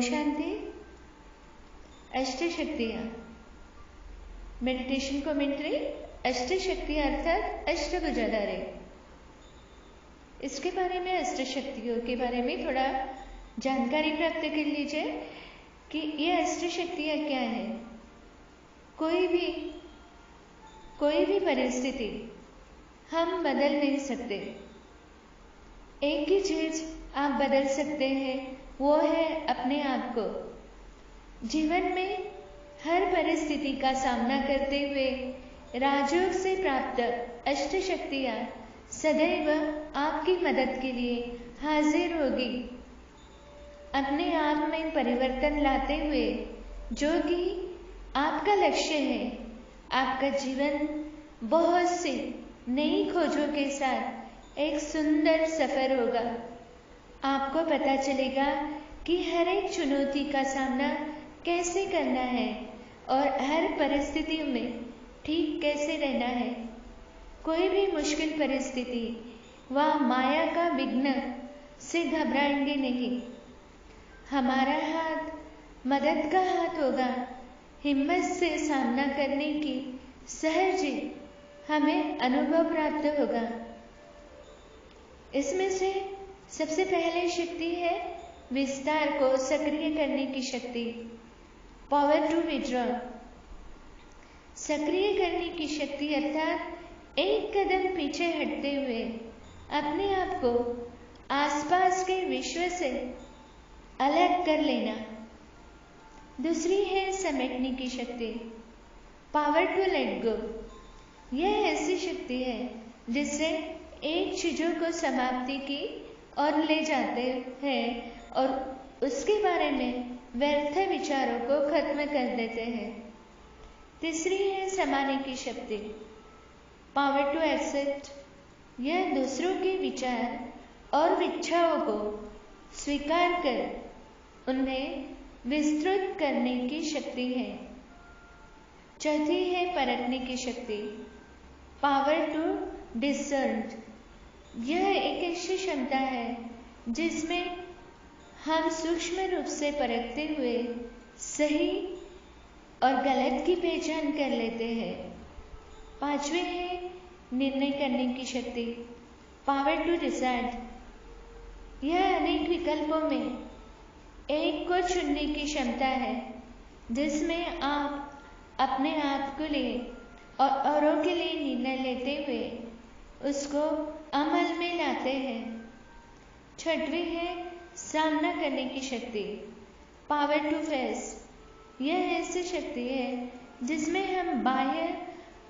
शांति। अष्ट शक्तियाँ। Meditation commentary. अष्ट शक्तियाँ अर्थात अष्टभुजाधारी। इसके बारे में, अष्ट शक्तियों के बारे में थोड़ा जानकारी प्राप्त कर लीजिए कि ये अष्ट शक्तियाँ क्या है। कोई भी परिस्थिति हम बदल नहीं सकते। एक ही चीज आप बदल सकते हैं, वो है अपने आप को। जीवन में हर परिस्थिति का सामना करते हुए राजयोग से प्राप्त अष्ट शक्तियाँ सदैव आपकी मदद के लिए हाजिर होगी। अपने आप में परिवर्तन लाते हुए, जो कि आपका लक्ष्य है, आपका जीवन बहुत सी नई खोजों के साथ एक सुंदर सफर होगा। आपको पता चलेगा कि हर एक चुनौती का सामना कैसे करना है और हर परिस्थिति में ठीक कैसे रहना है। कोई भी मुश्किल परिस्थिति व माया का विघ्न से घबराएंगे नहीं। हमारा हाथ मदद का हाथ होगा। हिम्मत से सामना करने की सहज ही हमें अनुभव प्राप्त होगा। इसमें से सबसे पहले शक्ति है विस्तार को सक्रिय करने की शक्ति, पावर टू विड्रॉ। सक्रिय करने की शक्ति अर्थात एक कदम पीछे हटते हुए अपने आप को आसपास के विश्व से अलग कर लेना। दूसरी है समेटने की शक्ति, पावर टू लेट गो। यह ऐसी शक्ति है जिससे एक चीजों को समाप्ति की और ले जाते हैं और उसके बारे में व्यर्थ विचारों को खत्म कर देते हैं। तीसरी है समाने की शक्ति, पावर टू एक्सेप्ट। यह दूसरों के विचार और इच्छाओं को स्वीकार कर उन्हें विस्तृत करने की शक्ति है। चौथी है परखने की शक्ति, पावर टू डिसर्न। यह एक ऐसी क्षमता है जिसमें हम सूक्ष्म रूप से परखते हुए सही और गलत की पहचान कर लेते हैं। पांचवी है निर्णय करने की शक्ति, पावर टू डिसाइड। यह अनेक विकल्पों में एक को चुनने की क्षमता है जिसमें आप अपने आप के लिए और औरों के लिए निर्णय लेते हुए उसको अमल में लाते हैं। छठवीं है सामना करने की शक्ति, पावर टू फेस। यह ऐसी शक्ति है जिसमें हम बाह्य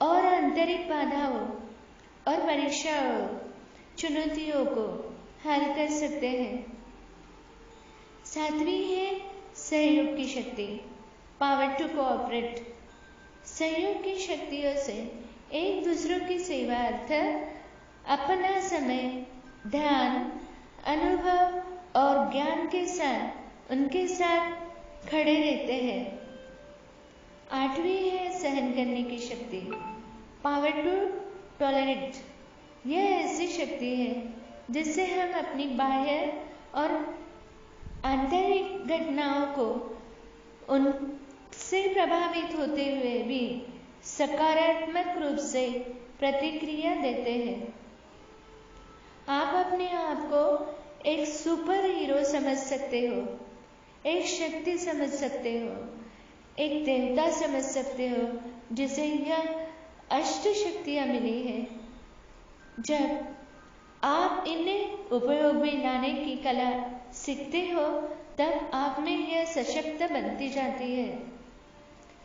और आंतरिक बाधाओं और परीक्षाओं, चुनौतियों को हल कर सकते हैं। सातवीं है सहयोग की शक्ति, पावर टू कोऑपरेट। सहयोग की शक्तियों से एक दूसरों की सेवा अर्थ अपना समय, ध्यान, अनुभव और ज्ञान के साथ उनके साथ खड़े रहते हैं। आठवीं है सहन करने की शक्ति, पावर टू टॉलरेट। यह ऐसी शक्ति है जिससे हम अपनी बाह्य और आंतरिक घटनाओं को उनसे प्रभावित होते हुए भी सकारात्मक रूप से प्रतिक्रिया देते हैं। आप अपने आप को एक सुपर हीरो समझ सकते हो, एक शक्ति समझ सकते हो, एक देवता समझ सकते हो जिसे यह अष्ट शक्तियाँ मिली है। जब आप इन्हें उपयोग में लाने की कला सीखते हो तब आप में यह सशक्त बनती जाती है।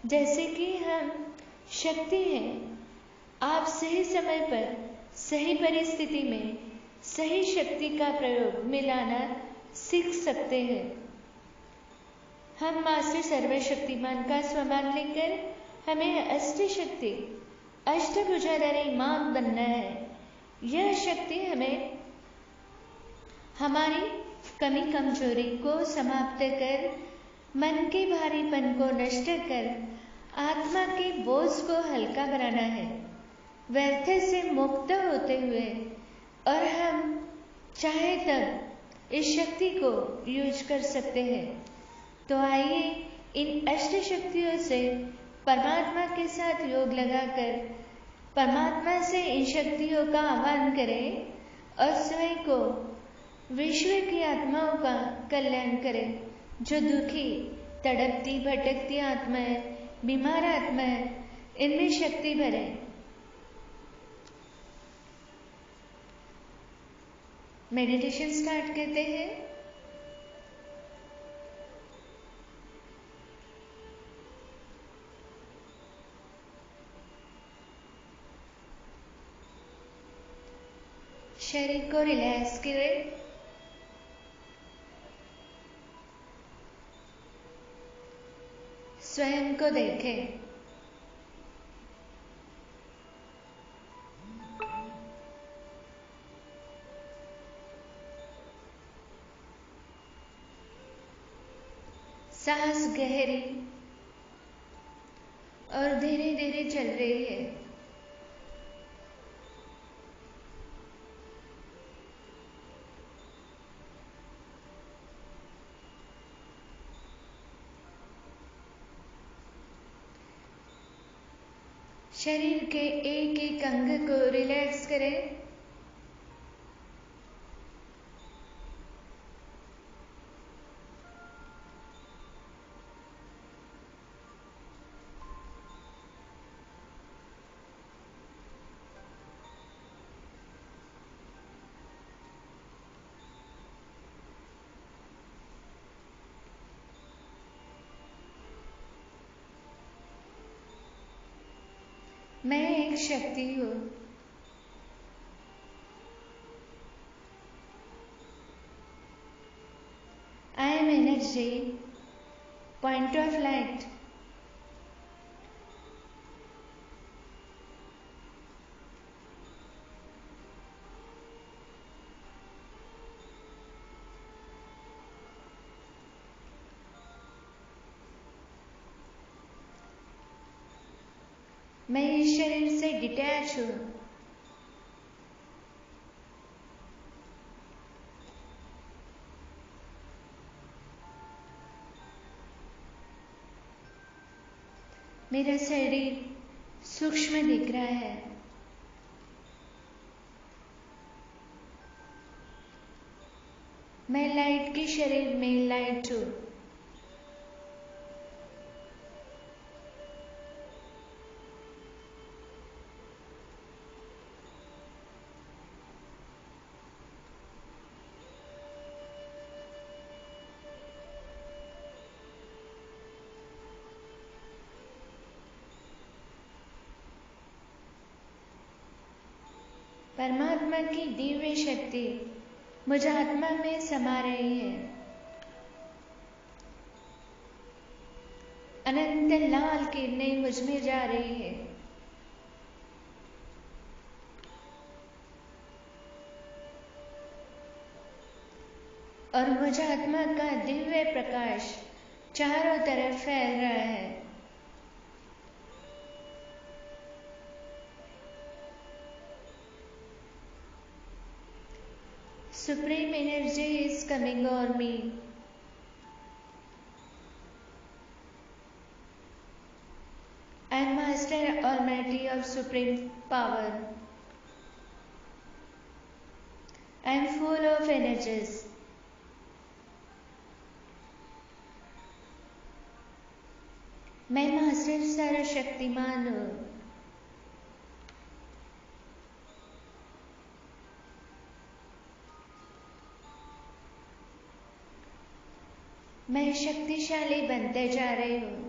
जैसे कि हम शक्ति हैं, आप सही समय पर सही परिस्थिति में सही शक्ति का प्रयोग में लाना सीख सकते हैं। हम मास्टर सर्वशक्तिमान का स्वमान लेकर हमें अष्ट शक्ति, अष्टभुजाधारी माँ बनना है। यह शक्ति हमें हमारी कमी कमजोरी को समाप्त कर, मन के भारीपन को नष्ट कर, आत्मा के बोझ को हल्का बनाना है। व्यर्थ से मुक्त होते हुए और हम चाहे तब इस शक्ति को यूज कर सकते हैं। तो आइए इन अष्ट शक्तियों से परमात्मा के साथ योग लगाकर परमात्मा से इन शक्तियों का आह्वान करें और स्वयं को विश्व की आत्माओं का कल्याण करें। जो दुखी, तड़पती, भटकती आत्माएं, बीमार आत्माएं, इनमें शक्ति भरें। मेडिटेशन स्टार्ट करते हैं। शरीर को रिलैक्स करें। स्वयं को देखें। सांस गहरी और धीरे धीरे चल रही है। शरीर के एक एक अंग को रिलैक्स करें। मैं एक शक्ति हूँ। I am energy, point of light. मैं इस शरीर से डिटैच हूँ। मेरा शरीर सूक्ष्म दिख रहा है। मैं लाइट के शरीर में लाइट हूँ। परमात्मा की दिव्य शक्ति मुझ आत्मा में समा रही है। अनंत लाल किरणें मुझ में जा रही है। और मुझ आत्मा का दिव्य प्रकाश चारों तरफ फैल रहा है। Supreme energy is coming on me. I am Master Almighty of Supreme Power. I am full of energies. मैं मास्टर सर्वशक्तिमान हूँ। मैं शक्तिशाली बनते जा रही हूँ।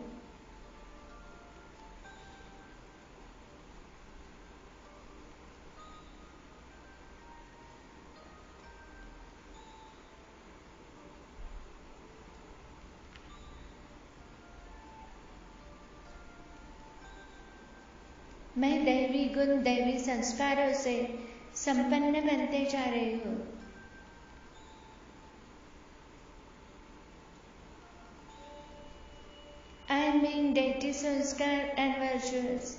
मैं दैवी गुण, दैवी संस्कारों से संपन्न बनते जा रही हूँ। I am being deity sanskar and virtuous.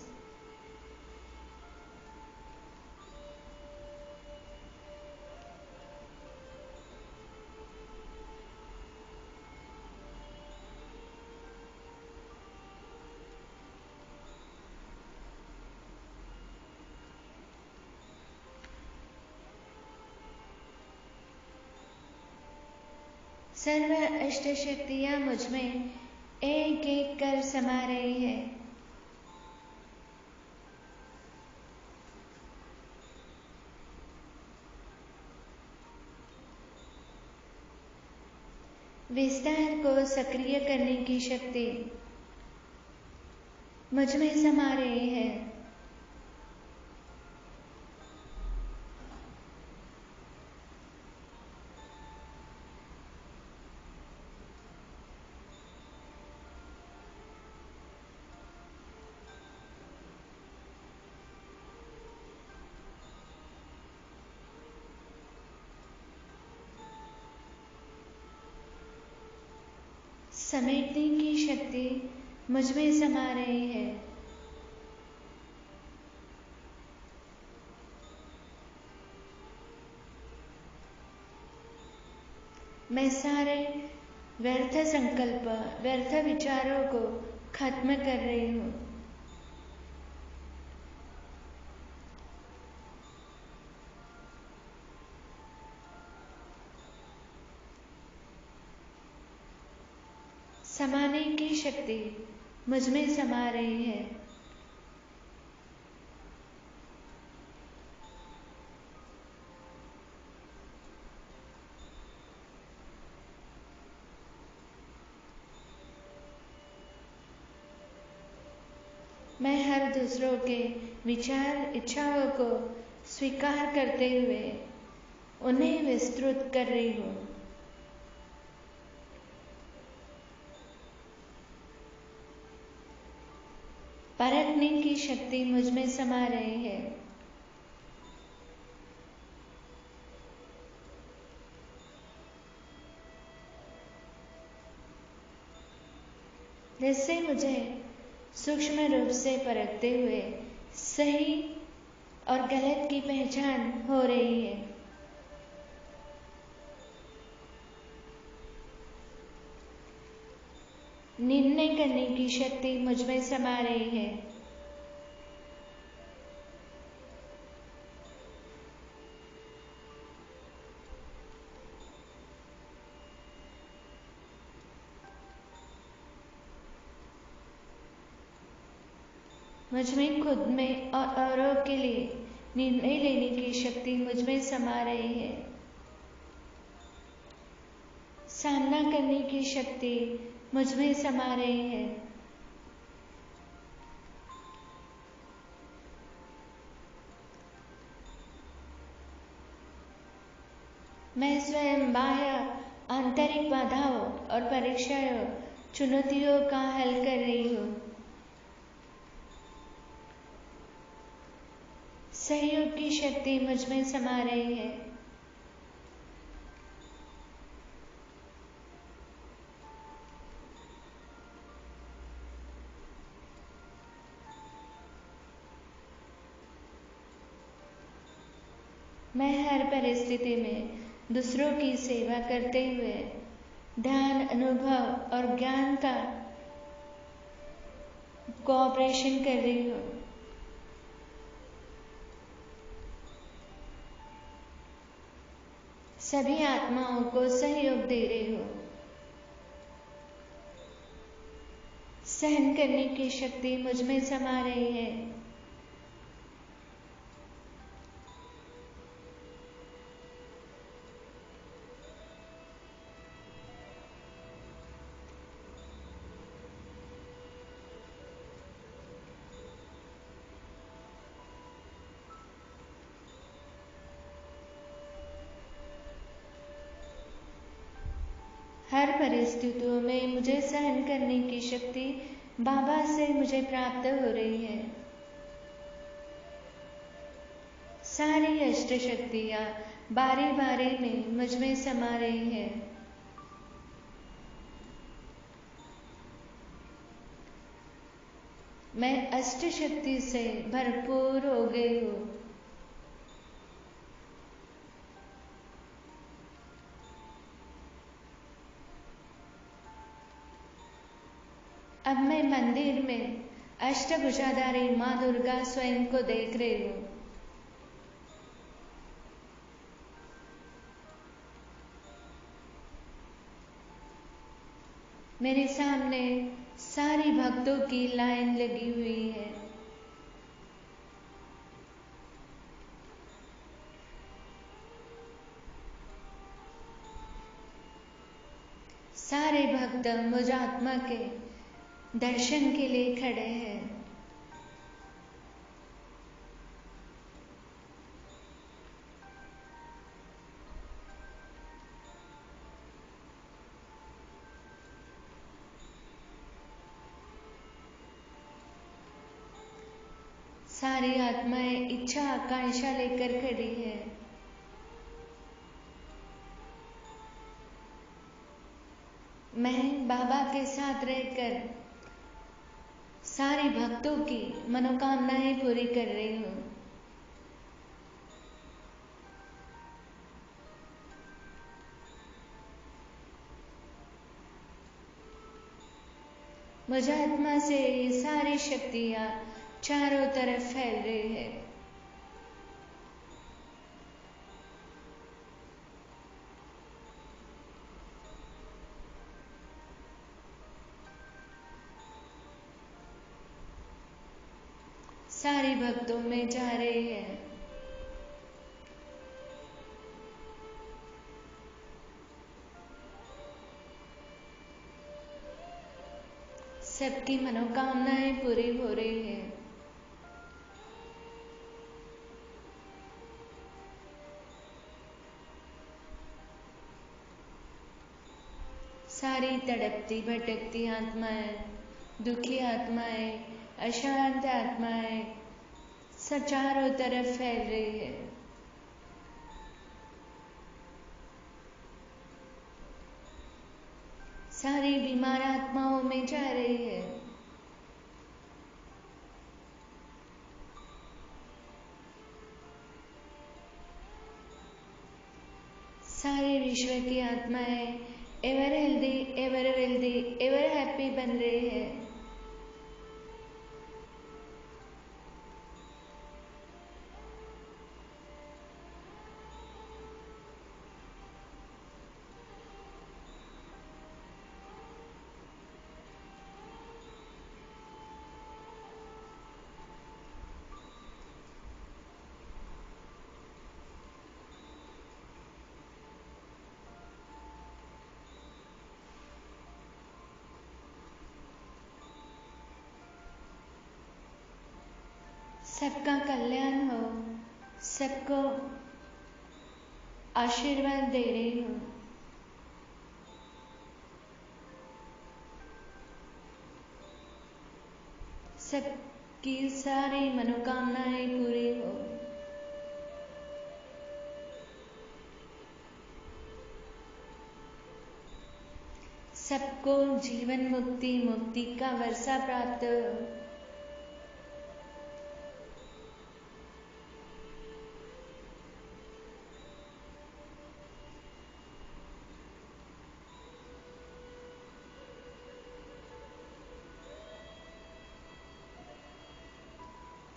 सर्व अष्ट शक्तियां मुझ में एक एक कर समा रही है। विस्तार को सक्रिय करने की शक्ति मुझ में समा रही है। समेटने की शक्ति मुझ में समा रही है। मैं सारे व्यर्थ संकल्प, व्यर्थ विचारों को खत्म कर रही हूँ। समाने की शक्ति मुझ में समा रही है। मैं हर दूसरों के विचार, इच्छाओं को स्वीकार करते हुए उन्हें विस्तृत कर रही हूँ। परखने की शक्ति मुझ में समा रही है। जिससे मुझे सूक्ष्म रूप से परखते हुए सही और गलत की पहचान हो रही है। निर्णय करने की शक्ति मुझ में समा रही है। मुझ में खुद में और औरों के लिए निर्णय लेने की शक्ति मुझ में समा रही है। सामना करने की शक्ति मुझ में समा रही है। मैं स्वयं बाह्य आंतरिक बाधाओं और परीक्षाओं, चुनौतियों का हल कर रही हूँ। सहयोग की शक्ति मुझ में समा रही है। मैं हर परिस्थिति में दूसरों की सेवा करते हुए ध्यान, अनुभव और ज्ञान का कोऑपरेशन कर रही हूँ। सभी आत्माओं को सहयोग दे रही हूँ। सहन करने की शक्ति मुझ में समा रही है। हर परिस्थितियों में मुझे सहन करने की शक्ति बाबा से मुझे प्राप्त हो रही है। सारी अष्ट शक्तियाँ बारी बारी में मुझ में समा रही है। मैं अष्ट शक्ति से भरपूर हो गई हूँ। अब मैं मंदिर में अष्टभुजाधारी माँ दुर्गा स्वयं को देख रही हूँ। मेरे सामने सारी भक्तों की लाइन लगी हुई है। सारे भक्त मुझ आत्मा के दर्शन के लिए खड़े हैं। सारी आत्माएं इच्छा आकांक्षा लेकर खड़ी है। मैं बाबा के साथ रहकर सारी भक्तों की मनोकामनाएं पूरी कर रही हूँ। मुझ आत्मा से ये सारी शक्तियां चारों तरफ फैल रही है। सारी भक्तों में जा रही है। सबकी मनोकामनाएं पूरी हो रही है। सारी तड़पती भटकती आत्माएं, दुखी आत्माएं, अशांत आत्माएं चारों तरफ फैल रही है। सारी बीमार आत्माओं में जा रही है। सारे विश्व की आत्माएं ever healthy, ever wealthy, ever happy बन रही है। सबका कल्याण हो, सबको आशीर्वाद दे रही हूँ। सबकी सारी मनोकामनाएं पूरी हो। सबको जीवन मुक्ति, मुक्ति का वर्षा प्राप्त हो।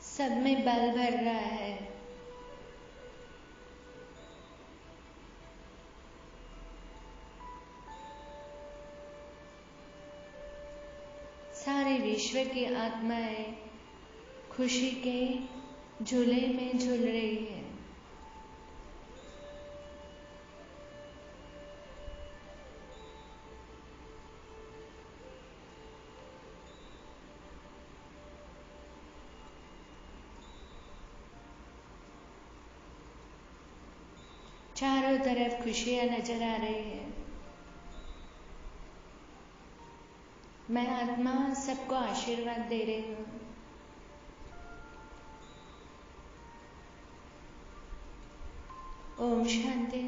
सब में बल भर रहा है। सारे विश्व की आत्माएं खुशी के झूले में झूल रही है। चारों तरफ खुशियां नजर आ रही है। मैं आत्मा सबको आशीर्वाद दे रही हूँ। ओम शांति।